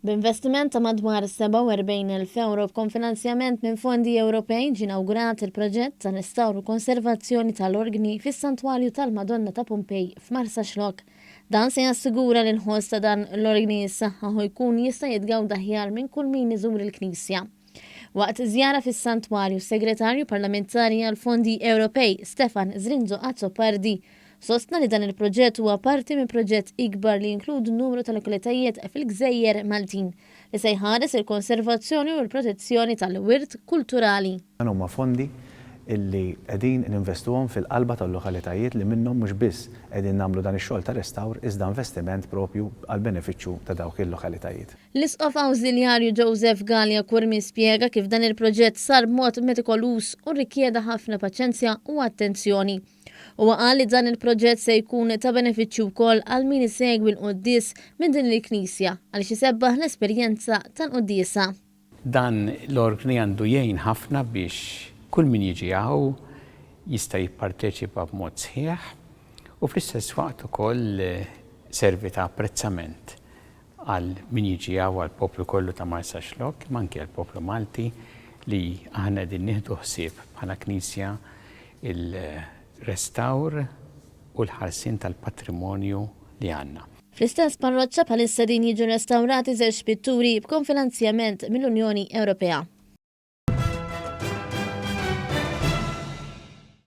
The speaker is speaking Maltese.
B'investiment ta' madwar 47,000 euro b'konfinanzjament minn fondi Ewropej ġie inawgurat il-proġett ta' restawru konservazzjoni tal-organi fis-Santwarju tal-Madonna ta' Pompej f'Marsa Xlok. Dan se jassigura li l-ħoss ta' dan l-organi s-saħħa jkun jista' jitgawda aħjar minn kull min iżur il-Knisja. Waqt żjara fis-Santwarju, segretarju parlamentari għal fondi Ewropej Stefan Zrinzo Azzopardi sostna li dan il-proġett huwa parti minn proġett ikbar li jinkludu numru ta' lokalitajiet fil-Gżejjer Maltin li se jħares il-konservazzjoni u l-protezzjoni tal-wirt kulturali. Dan huma fondi illi qegħdin ninvestuhom fil-qalba tal-lokalitajiet li minnhom mhux biss qegħdin nagħmlu dan ix-xogħol ta' restawr iżda investiment propju għal benefiċċju ta' dawk il-lokalitajiet. L-Isqof Awżiljarju Joseph Gallia Kurmi spjega kif dan il-proġett sar b'mod metikolus u rikjeda ħafna paċenzja u attenzjoni. U qal li dan il-proġett se jkun ta' benefiċċju wkoll għal min isegwi l-quddies minn din il-Knisja għaliex isebbaħ l-esperjenza tal-quddiesa. Dan l-organi għandu jgħin ħafna biex kull min jiġi hawn jista' jipparteċipa b'mod sħiħ u fl-istess waqt ukoll servi ta' apprezzament għal min jiġi hawn għall poplu kollu ta' Marsa Xlok, ma anke għall poplu Malti li aħna qegħdin nieħdu ħsieb bħala Knisja il-restawr u l-ħarsien tal-patrimonju li għandna. Fl-istess parroċċa bħalissa din jiġu restawrati żewġ pitturi b'konfinanzjament mill-Unjoni Ewropea.